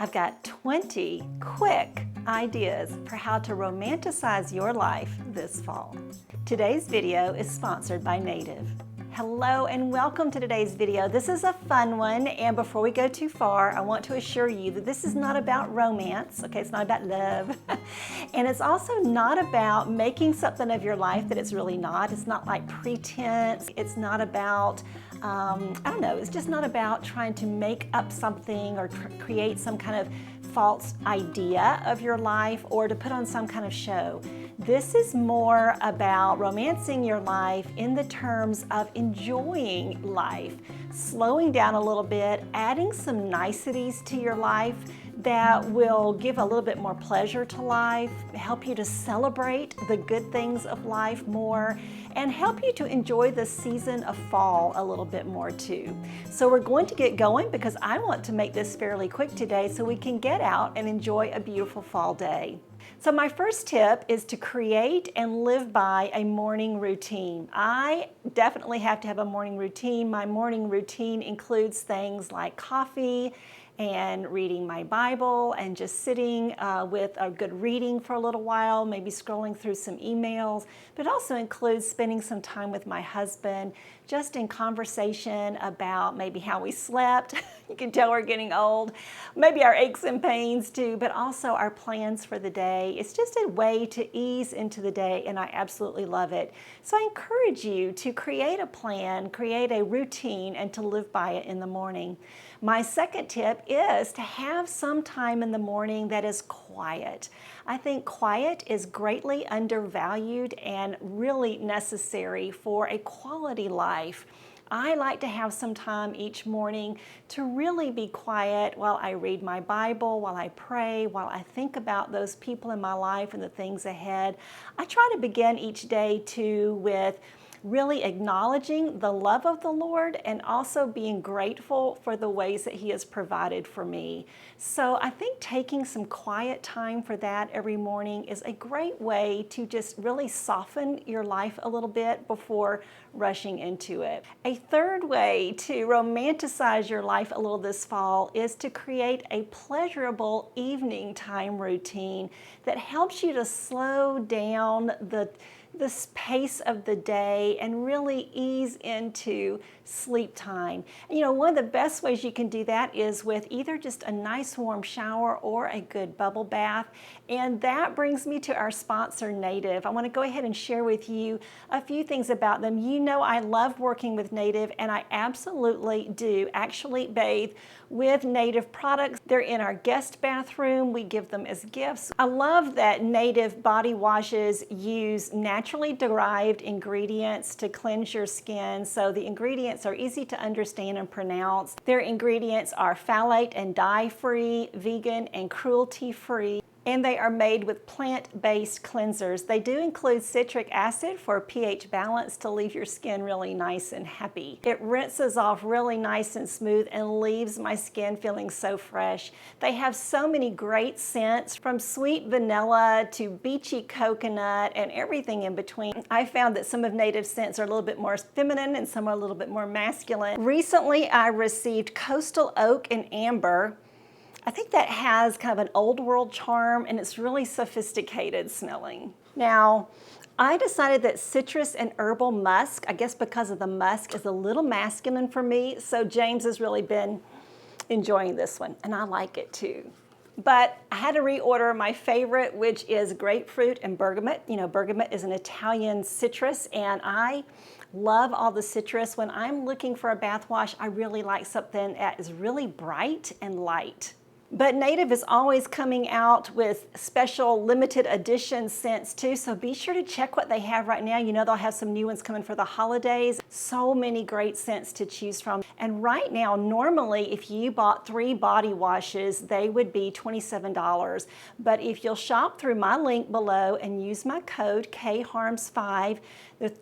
I've got 20 quick ideas for how to romanticize your life this fall. Today's video is sponsored by Native. Hello and welcome to today's video. This is a fun one, and before we go too far, I want to assure you that this is not about romance, okay? It's not about love. And it's also not about making something of your life that it's really not. It's not like pretense. It's not about, I don't know, it's just not about trying to make up something or create some kind of false idea of your life or to put on some kind of show. This is more about romancing your life in the terms of enjoying life, slowing down a little bit, adding some niceties to your life that will give a little bit more pleasure to life, help you to celebrate the good things of life more, and help you to enjoy the season of fall a little bit more too. So we're going to get going because I want to make this fairly quick today so we can get out and enjoy a beautiful fall day. So my first tip is to create and live by a morning routine. I definitely have to have a morning routine. My morning routine includes things like coffee and reading my Bible and just sitting with a good reading for a little while, maybe scrolling through some emails, but it also includes spending some time with my husband, just in conversation about maybe how we slept. You can tell we're getting old. Maybe our aches and pains too, but also our plans for the day. It's just a way to ease into the day, and I absolutely love it. So I encourage you to create a plan, create a routine, and to live by it in the morning. My second tip is to have some time in the morning that is quiet. I think quiet is greatly undervalued and really necessary for a quality life. I like to have some time each morning to really be quiet while I read my Bible, while I pray, while I think about those people in my life and the things ahead. I try to begin each day too with really acknowledging the love of the Lord and also being grateful for the ways that He has provided for me. So I think taking some quiet time for that every morning is a great way to just really soften your life a little bit before rushing into it. A third way to romanticize your life a little this fall is to create a pleasurable evening time routine that helps you to slow down the pace of the day and really ease into sleep time. You know, one of the best ways you can do that is with either just a nice warm shower or a good bubble bath. And that brings me to our sponsor, Native. I want to go ahead and share with you a few things about them. You know I love working with Native, and I absolutely do actually bathe with Native products. They're in our guest bathroom. We give them as gifts. I love that Native body washes use naturally derived ingredients to cleanse your skin. So the ingredients are easy to understand and pronounce. Their ingredients are phthalate and dye-free, vegan and cruelty-free, and they are made with plant-based cleansers. They do include citric acid for pH balance to leave your skin really nice and happy. It rinses off really nice and smooth and leaves my skin feeling so fresh. They have so many great scents, from sweet vanilla to beachy coconut and everything in between. I found that some of Native scents are a little bit more feminine and some are a little bit more masculine. Recently, I received Coastal Oak and Amber. I think that has kind of an old world charm, and it's really sophisticated smelling. Now, I decided that citrus and herbal musk, I guess because of the musk, is a little masculine for me, so James has really been enjoying this one, and I like it too. But I had to reorder my favorite, which is grapefruit and bergamot. You know, bergamot is an Italian citrus, and I love all the citrus. When I'm looking for a bath wash, I really like something that is really bright and light. But Native is always coming out with special limited edition scents too, so be sure to check what they have right now. You know they'll have some new ones coming for the holidays. So many great scents to choose from. And right now, normally if you bought 3 body washes, they would be $27. But if you'll shop through my link below and use my code KHARMS5,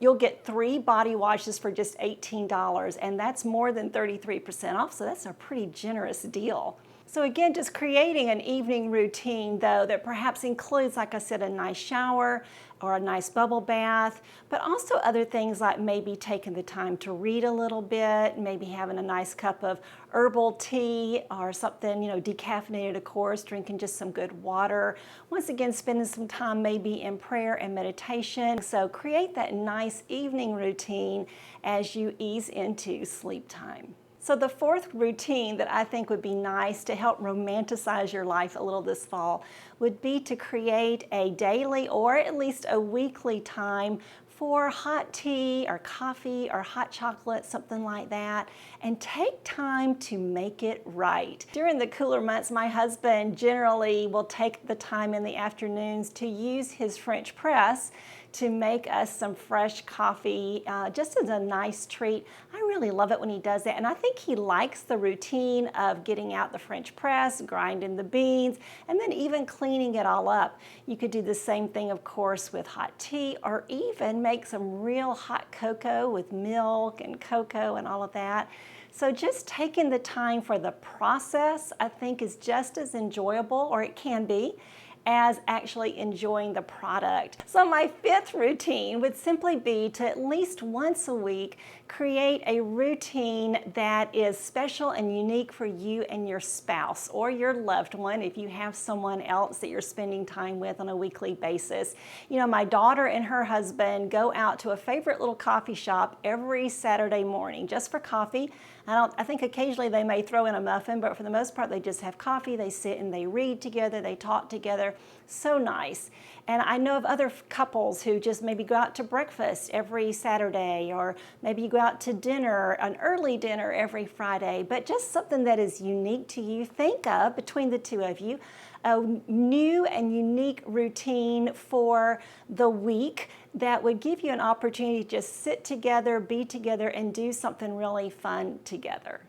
you'll get 3 body washes for just $18, and that's more than 33% off, so that's a pretty generous deal. So again, just creating an evening routine though that perhaps includes, like I said, a nice shower, or a nice bubble bath, but also other things like maybe taking the time to read a little bit, maybe having a nice cup of herbal tea or something, decaffeinated, of course, drinking just some good water. Once again, spending some time maybe in prayer and meditation. So create that nice evening routine as you ease into sleep time. So the fourth routine that I think would be nice to help romanticize your life a little this fall would be to create a daily or at least a weekly time for hot tea or coffee or hot chocolate, something like that, and take time to make it right. During the cooler months, my husband generally will take the time in the afternoons to use his French press to make us some fresh coffee, just as a nice treat. I really love it when he does that, and I think he likes the routine of getting out the French press, grinding the beans, and then even cleaning it all up. You could do the same thing, of course, with hot tea, or even make some real hot cocoa with milk and cocoa and all of that. So just taking the time for the process, I think, is just as enjoyable, or it can be, as actually enjoying the product. So my fifth routine would simply be to at least once a week create a routine that is special and unique for you and your spouse or your loved one if you have someone else that you're spending time with on a weekly basis. My daughter and her husband go out to a favorite little coffee shop every Saturday morning just for coffee. I think occasionally they may throw in a muffin, but for the most part they just have coffee. They sit and they read together, they talk together. So nice. And I know of other couples who just maybe go out to breakfast every Saturday, or maybe you go out to dinner, an early dinner every Friday, but just something that is unique to you. Think of, between the two of you, a new and unique routine for the week that would give you an opportunity to just sit together, be together, and do something really fun together.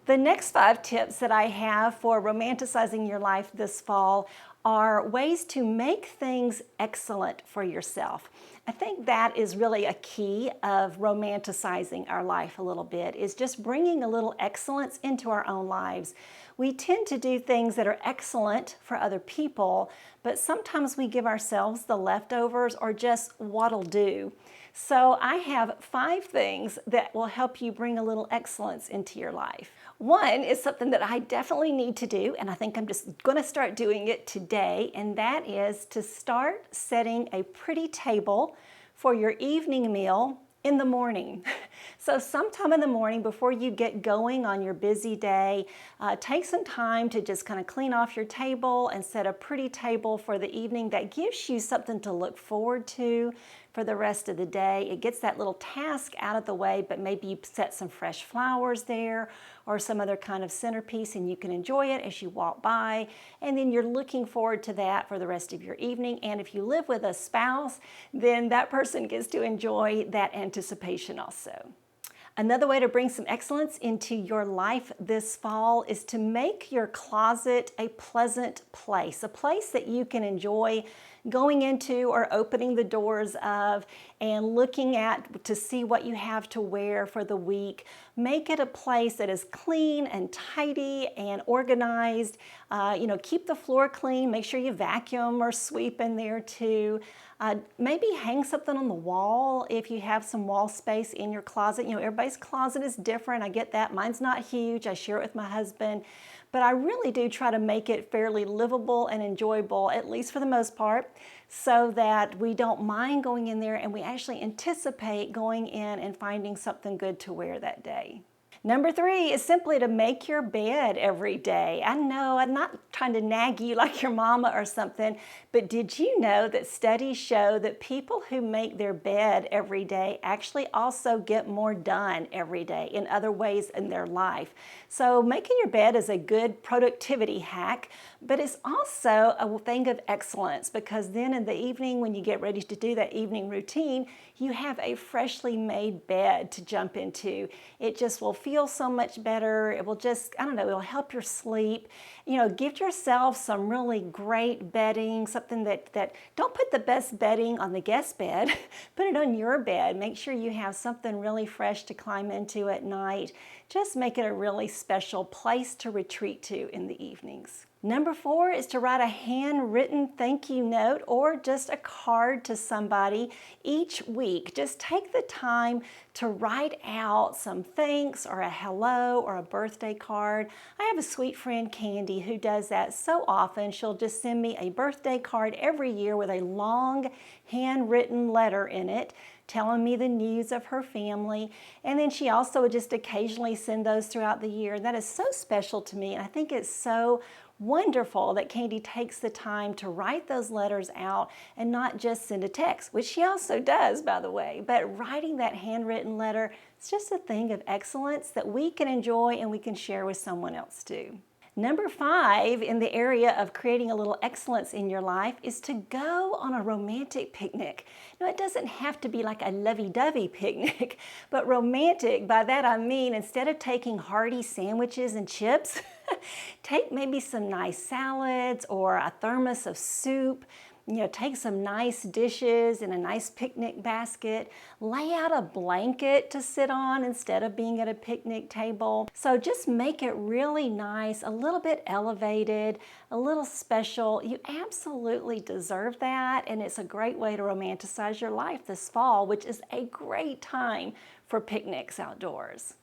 The next 5 tips that I have for romanticizing your life this fall are ways to make things excellent for yourself. I think that is really a key of romanticizing our life a little bit, is just bringing a little excellence into our own lives. We tend to do things that are excellent for other people, but sometimes we give ourselves the leftovers or just what'll do. So I have 5 things that will help you bring a little excellence into your life. One is something that I definitely need to do, and I think I'm just going to start doing it today, and that is to start setting a pretty table for your evening meal in the morning. So sometime in the morning before you get going on your busy day, take some time to just kind of clean off your table and set a pretty table for the evening that gives you something to look forward to for the rest of the day. It gets that little task out of the way, but maybe you set some fresh flowers there or some other kind of centerpiece, and you can enjoy it as you walk by, and then you're looking forward to that for the rest of your evening. And if you live with a spouse, then that person gets to enjoy that anticipation also. Another way to bring some excellence into your life this fall is to make your closet a pleasant place, a place that you can enjoy going into or opening the doors of and looking at to see what you have to wear for the week. Make it a place that is clean and tidy and organized. Keep the floor clean. Make sure you vacuum or sweep in there too. Maybe hang something on the wall if you have some wall space in your closet. Everybody's closet is different. I get that. Mine's not huge. I share it with my husband. But I really do try to make it fairly livable and enjoyable, at least for the most part, so that we don't mind going in there and we actually anticipate going in and finding something good to wear that day. Number 3 is simply to make your bed every day. I know I'm not trying to nag you like your mama or something, but did you know that studies show that people who make their bed every day actually also get more done every day in other ways in their life? So making your bed is a good productivity hack, but it's also a thing of excellence, because then in the evening when you get ready to do that evening routine, you have a freshly made bed to jump into. It just will feel so much better. It will just, it'll help your sleep. Give yourself some really great bedding, something that don't put the best bedding on the guest bed, put it on your bed. Make sure you have something really fresh to climb into at night. just make it a really special place to retreat to in the evenings. Number 4 is to write a handwritten thank you note or just a card to somebody each week. Just take the time to write out some thanks or a hello or a birthday card. I have a sweet friend, Candy, who does that so often. She'll just send me a birthday card every year with a long handwritten letter in it, telling me the news of her family. And then she also would just occasionally send those throughout the year. That is so special to me. And I think it's so wonderful that Candy takes the time to write those letters out and not just send a text, which she also does, by the way. But writing that handwritten letter is just a thing of excellence that we can enjoy and we can share with someone else too. Number 5 in the area of creating a little excellence in your life is to go on a romantic picnic. Now, it doesn't have to be like a lovey-dovey picnic, but romantic, by that I mean instead of taking hearty sandwiches and chips, take maybe some nice salads or a thermos of soup. Take some nice dishes in a nice picnic basket, lay out a blanket to sit on instead of being at a picnic table. So just make it really nice, a little bit elevated, a little special. You absolutely deserve that, and it's a great way to romanticize your life this fall, which is a great time for picnics outdoors.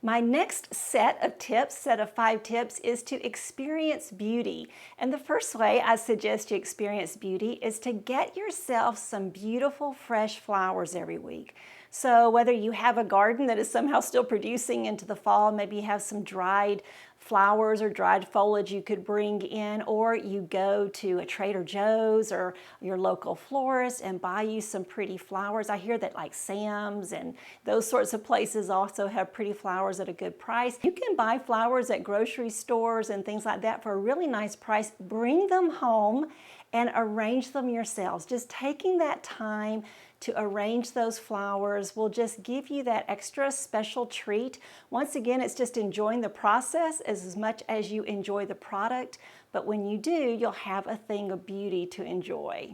My next set of 5 tips, is to experience beauty. And the first way I suggest you experience beauty is to get yourself some beautiful fresh flowers every week. So whether you have a garden that is somehow still producing into the fall, maybe you have some dried flowers or dried foliage you could bring in, or you go to a Trader Joe's or your local florist and buy you some pretty flowers. I hear that like Sam's and those sorts of places also have pretty flowers at a good price. You can buy flowers at grocery stores and things like that for a really nice price. Bring them home and arrange them yourselves. Just taking that time to arrange those flowers will just give you that extra special treat. Once again, it's just enjoying the process as much as you enjoy the product, but when you do, you'll have a thing of beauty to enjoy.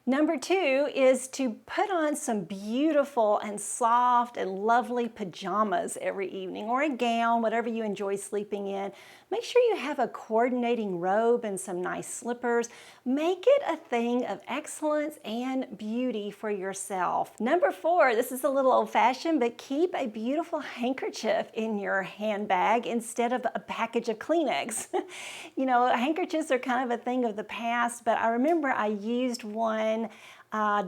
Number 2 is to put on some beautiful and soft and lovely pajamas every evening, or a gown, whatever you enjoy sleeping in. Make sure you have a coordinating robe and some nice slippers. Make it a thing of excellence and beauty for yourself. Number 4, this is a little old-fashioned, but keep a beautiful handkerchief in your handbag instead of a package of Kleenex. Handkerchiefs are kind of a thing of the past, but I remember I used one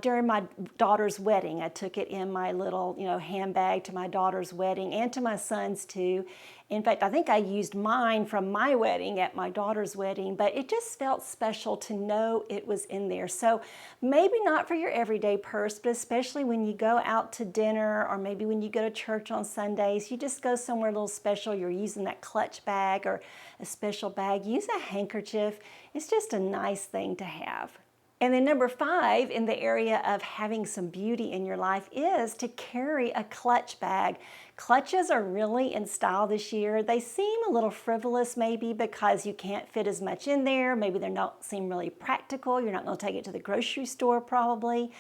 during my daughter's wedding. I took it in my little, handbag to my daughter's wedding and to my son's too. In fact, I think I used mine from my wedding at my daughter's wedding, but it just felt special to know it was in there. So maybe not for your everyday purse, but especially when you go out to dinner or maybe when you go to church on Sundays, you just go somewhere a little special, you're using that clutch bag or a special bag, use a handkerchief. It's just a nice thing to have. And then number 5 in the area of having some beauty in your life is to carry a clutch bag. Clutches are really in style this year. They seem a little frivolous maybe because you can't fit as much in there. Maybe they don't seem really practical. You're not going to take it to the grocery store probably.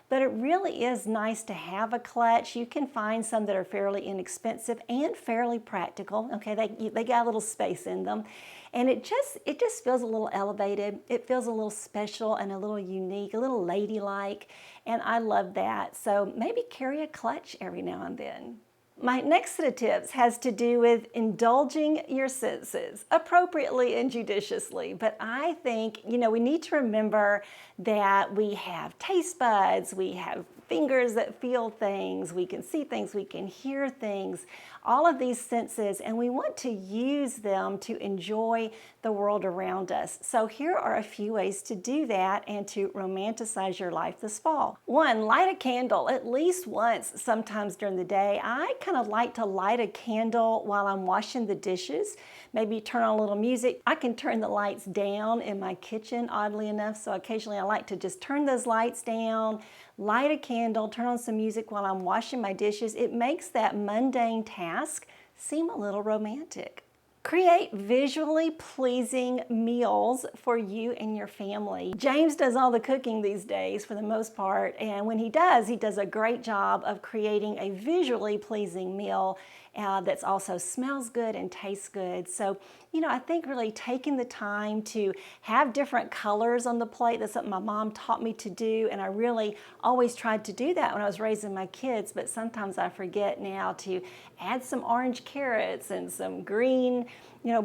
But it really is nice to have a clutch. You can find some that are fairly inexpensive and fairly practical. Okay, they got a little space in them. And it just feels a little elevated. It feels a little special and a little unique, a little ladylike, and I love that. So maybe carry a clutch every now and then. My next set of tips has to do with indulging your senses appropriately and judiciously. But I think, we need to remember that we have taste buds, we have fingers that feel things, we can see things, we can hear things, all of these senses, and we want to use them to enjoy the world around us. So here are a few ways to do that and to romanticize your life this fall. 1, light a candle at least once sometimes during the day. I kind of like to light a candle while I'm washing the dishes. Maybe turn on a little music. I can turn the lights down in my kitchen, oddly enough, so occasionally I like to just turn those lights down, light a candle, turn on some music while I'm washing my dishes. It makes that mundane task seem a little romantic. Create visually pleasing meals for you and your family. James does all the cooking these days for the most part, and when he does a great job of creating a visually pleasing meal. that's also smells good and tastes good. So, I think really taking the time to have different colors on the plate, that's something my mom taught me to do, and I really always tried to do that when I was raising my kids, but sometimes I forget now to add some orange carrots and some green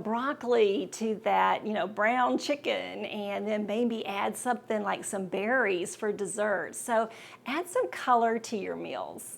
broccoli to that, brown chicken, and then maybe add something like some berries for dessert. So add some color to your meals.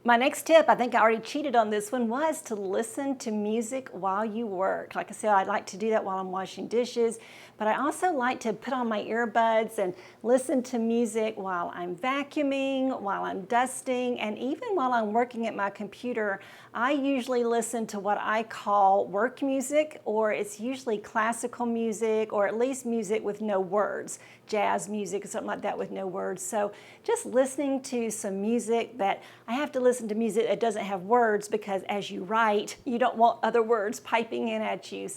My next tip, I think I already cheated on this one, was to listen to music while you work. Like I said, I like to do that while I'm washing dishes, but I also like to put on my earbuds and listen to music while I'm vacuuming, while I'm dusting, and even while I'm working at my computer. I usually listen to what I call work music, or it's usually classical music, or at least music with no words, jazz music or something like that with no words. So just listening to some music that I have to listen to music that doesn't have words, because as you write, you don't want other words piping in at you.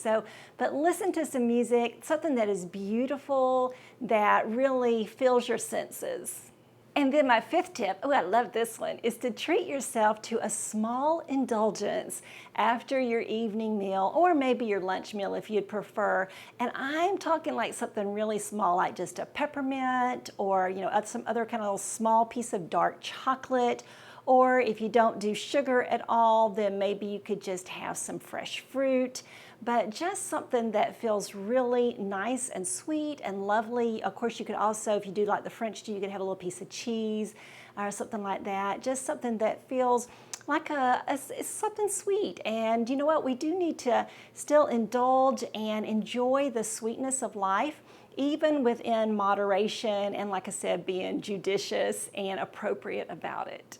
But listen to some music, something that is beautiful, that really fills your senses. And then my fifth tip, I love this one, is to treat yourself to a small indulgence after your evening meal, or maybe your lunch meal if you'd prefer. And I'm talking like something really small, like just a peppermint, or some other kind of small piece of dark chocolate. Or if you don't do sugar at all, then maybe you could just have some fresh fruit. But just something that feels really nice and sweet and lovely. Of course, you could also, if you do like the French do, you could have a little piece of cheese or something like that. Just something that feels like it's something sweet. And you know what? We do need to still indulge and enjoy the sweetness of life, even within moderation, and like I said, being judicious and appropriate about it.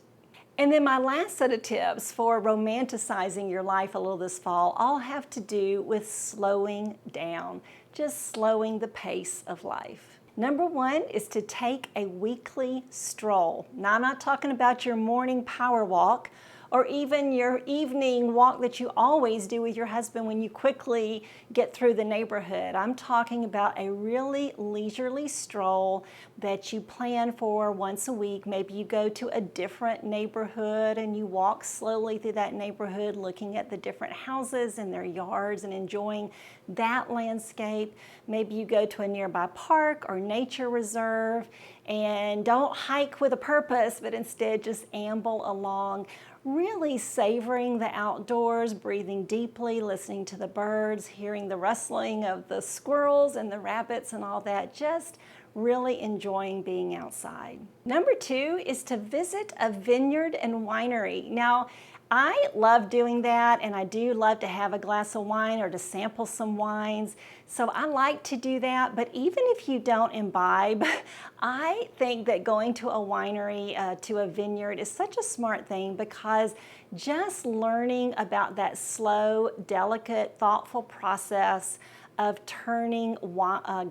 And then my last set of tips for romanticizing your life a little this fall all have to do with slowing down, just slowing the pace of life. Number one is to take a weekly stroll. Now, I'm not talking about your morning power walk or even your evening walk that you always do with your husband when you quickly get through the neighborhood. I'm talking about a really leisurely stroll that you plan for once a week. Maybe you go to a different neighborhood and you walk slowly through that neighborhood, looking at the different houses and their yards and enjoying that landscape. Maybe you go to a nearby park or nature reserve and don't hike with a purpose, but instead just amble along, really savoring the outdoors, breathing deeply, listening to the birds, hearing the rustling of the squirrels and the rabbits and all that, just really enjoying being outside. Number two is to visit a vineyard and winery. Now, I love doing that, and I do love to have a glass of wine or to sample some wines. So I like to do that, but even if you don't imbibe, I think that going to a winery, to a vineyard is such a smart thing, because just learning about that slow, delicate, thoughtful process of turning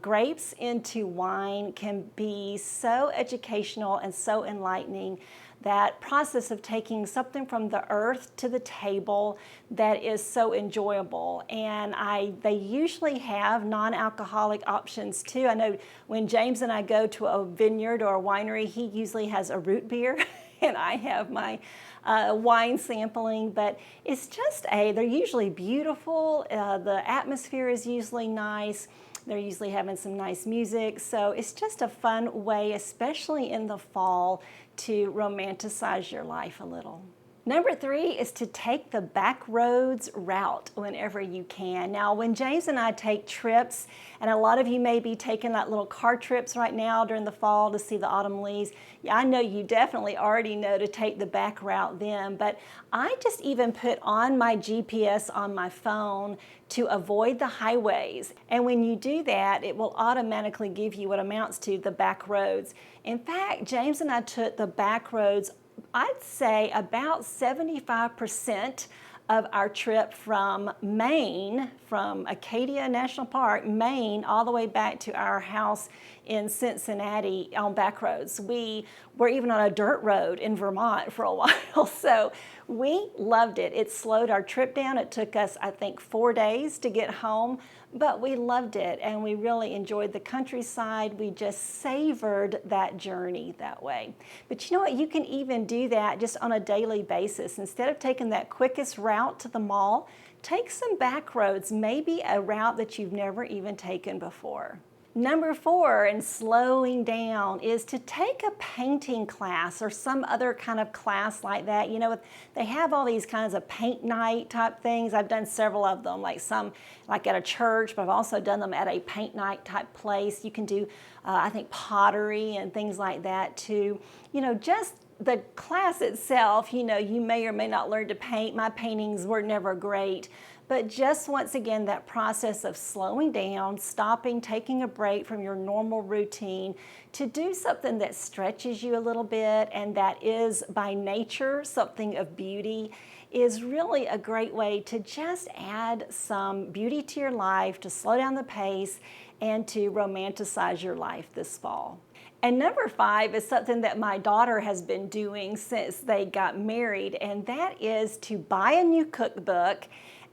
grapes into wine can be so educational and so enlightening. That process of taking something from the earth to the table that is so enjoyable. And they usually have non-alcoholic options too. I know when James and I go to a vineyard or a winery, he usually has a root beer and I have my wine sampling, but it's just they're usually beautiful. The atmosphere is usually nice. They're usually having some nice music. So it's just a fun way, especially in the fall, to romanticize your life a little. Number three is to take the back roads route whenever you can. Now, when James and I take trips, and a lot of you may be taking like little car trips right now during the fall to see the autumn leaves, I know you definitely already know to take the back route then, but I just even put on my GPS on my phone to avoid the highways. And when you do that, it will automatically give you what amounts to the back roads. In fact, James and I took the back roads, I'd say about 75% of our trip from Maine, from Acadia National Park, Maine, all the way back to our house in Cincinnati on back roads. We were even on a dirt road in Vermont for a while, so we loved it. It slowed our trip down. It took us, I think, 4 days to get home, but we loved it and we really enjoyed the countryside. We just savored that journey that way. But you know what? You can even do that just on a daily basis. Instead of taking that quickest route to the mall, take some back roads, maybe a route that you've never even taken before. Number 4 in slowing down is to take a painting class or some other kind of class like that. You know, they have all these kinds of paint night type things. I've done several of them, like some like at a church, but I've also done them at a paint night type place. You can do, I think, pottery and things like that too. You know, just the class itself, you know, you may or may not learn to paint. My paintings were never great. But just once again, that process of slowing down, stopping, taking a break from your normal routine to do something that stretches you a little bit and that is by nature something of beauty is really a great way to just add some beauty to your life, to slow down the pace, and to romanticize your life this fall. And number 5 is something that my daughter has been doing since they got married, and that is to buy a new cookbook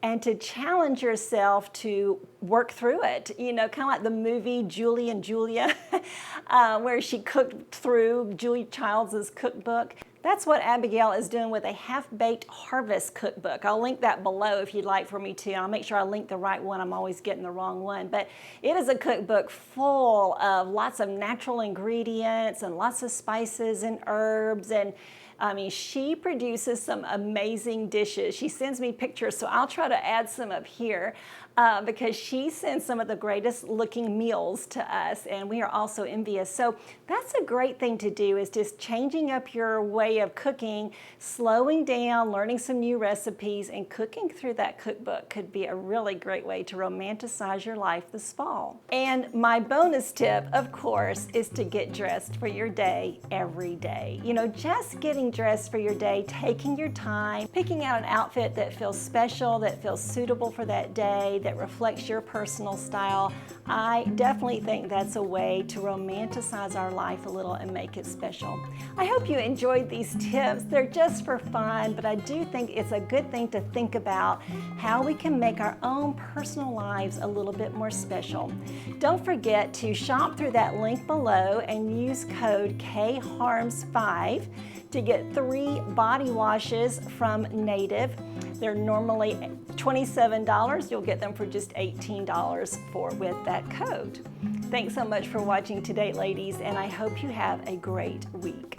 and to challenge yourself to work through it. You know, kind of like the movie Julie and Julia, where she cooked through Julie Childs' cookbook. That's what Abigail is doing with a half-baked harvest cookbook. I'll link that below if you'd like for me to. I'll make sure I link the right one. I'm always getting the wrong one. But it is a cookbook full of lots of natural ingredients and lots of spices and herbs. And I mean, she produces some amazing dishes. She sends me pictures, so I'll try to add some up here because she sends some of the greatest looking meals to us, and we are also envious. So that's a great thing to do, is just changing up your way of cooking, slowing down, learning some new recipes, and cooking through that cookbook could be a really great way to romanticize your life this fall. And my bonus tip, of course, is to get dressed for your day every day. You know, just getting dressed for your day, taking your time, picking out an outfit that feels special, that feels suitable for that day, that reflects your personal style. I definitely think that's a way to romanticize our life a little and make it special. I hope you enjoyed these tips. They're just for fun, but I do think it's a good thing to think about how we can make our own personal lives a little bit more special. Don't forget to shop through that link below and use code KHARMS5 to get 3 body washes from Native. They're normally $27. You'll get them for just $18 with that code. Thanks so much for watching today, ladies, and I hope you have a great week.